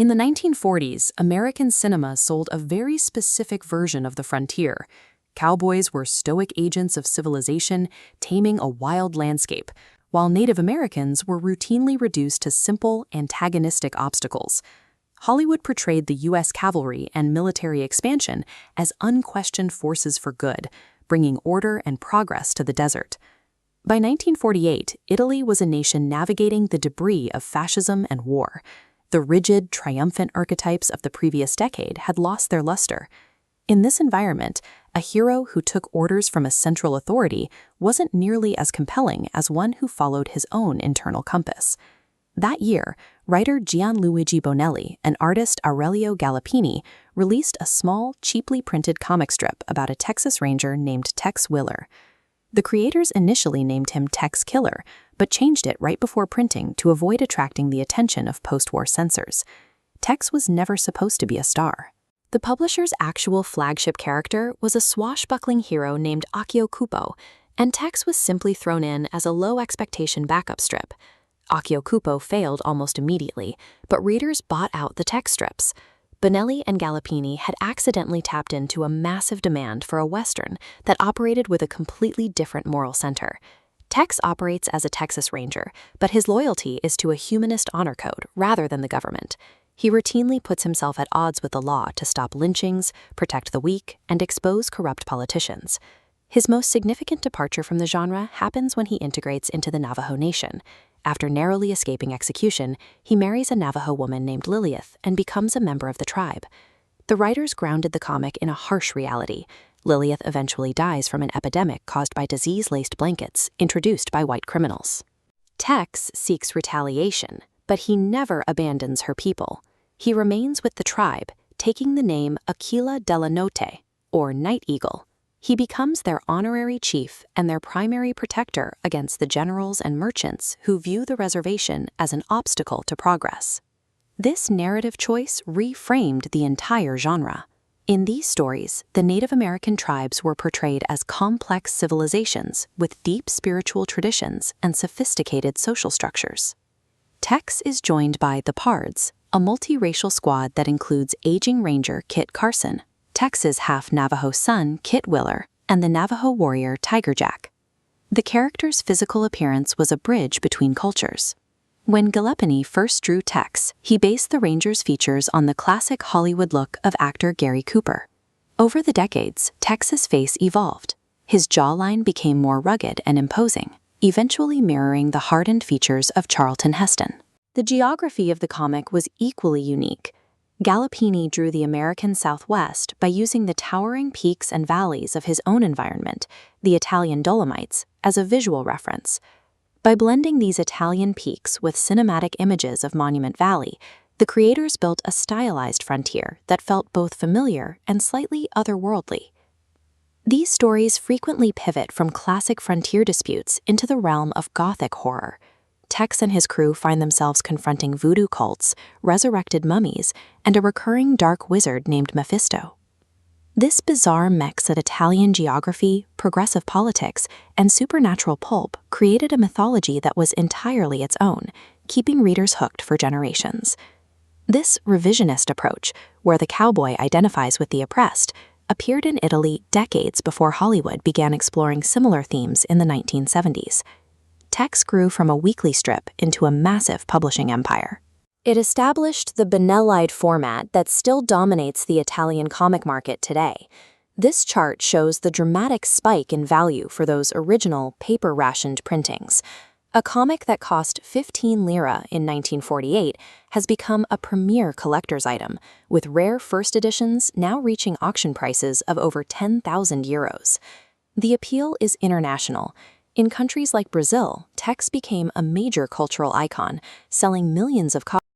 In the 1940s, American cinema sold a very specific version of the frontier. Cowboys were stoic agents of civilization, taming a wild landscape, while Native Americans were routinely reduced to simple, antagonistic obstacles. Hollywood portrayed the U.S. cavalry and military expansion as unquestioned forces for good, bringing order and progress to the desert. By 1948, Italy was a nation navigating the debris of fascism and war. The rigid, triumphant archetypes of the previous decade had lost their luster. In this environment, a hero who took orders from a central authority wasn't nearly as compelling as one who followed his own internal compass. That year, writer Gianluigi Bonelli and artist Aurelio Gallipini released a small, cheaply printed comic strip about a Texas Ranger named Tex Willer. The creators initially named him Tex Killer, but changed it right before printing to avoid attracting the attention of post-war censors. Tex was never supposed to be a star. The publisher's actual flagship character was a swashbuckling hero named Akio Kupo, and Tex was simply thrown in as a low-expectation backup strip. Akio Kupo failed almost immediately, but readers bought out the Tex strips. Bonelli and Gallipini had accidentally tapped into a massive demand for a Western that operated with a completely different moral center. Tex operates as a Texas Ranger, but his loyalty is to a humanist honor code rather than the government. He routinely puts himself at odds with the law to stop lynchings, protect the weak, and expose corrupt politicians. His most significant departure from the genre happens when he integrates into the Navajo Nation. After narrowly escaping execution, he marries a Navajo woman named Lilith and becomes a member of the tribe. The writers grounded the comic in a harsh reality. Lilith eventually dies from an epidemic caused by disease-laced blankets introduced by white criminals. Tex seeks retaliation, but he never abandons her people. He remains with the tribe, taking the name Aquila de la Noche, or Night Eagle. He becomes their honorary chief and their primary protector against the generals and merchants who view the reservation as an obstacle to progress. This narrative choice reframed the entire genre. In these stories, the Native American tribes were portrayed as complex civilizations with deep spiritual traditions and sophisticated social structures. Tex is joined by the Pards, a multiracial squad that includes aging ranger Kit Carson, Tex's half-Navajo son, Kit Willer, and the Navajo warrior Tiger Jack. The character's physical appearance was a bridge between cultures. When Gallipini first drew Tex, he based the Ranger's features on the classic Hollywood look of actor Gary Cooper. Over the decades, Tex's face evolved. His jawline became more rugged and imposing, eventually mirroring the hardened features of Charlton Heston. The geography of the comic was equally unique. Gallipini drew the American Southwest by using the towering peaks and valleys of his own environment, the Italian Dolomites, as a visual reference. By blending these Italian peaks with cinematic images of Monument Valley, the creators built a stylized frontier that felt both familiar and slightly otherworldly. These stories frequently pivot from classic frontier disputes into the realm of Gothic horror. Tex and his crew find themselves confronting voodoo cults, resurrected mummies, and a recurring dark wizard named Mephisto. This bizarre mix of Italian geography, progressive politics, and supernatural pulp created a mythology that was entirely its own, keeping readers hooked for generations. This revisionist approach, where the cowboy identifies with the oppressed, appeared in Italy decades before Hollywood began exploring similar themes in the 1970s. Tex grew from a weekly strip into a massive publishing empire. It established the Bonellite format that still dominates the Italian comic market today. This chart shows the dramatic spike in value for those original paper-rationed printings. A comic that cost 15 lira in 1948 has become a premier collector's item, with rare first editions now reaching auction prices of over 10,000 euros. The appeal is international. In countries like Brazil, Tex became a major cultural icon, selling millions of copies.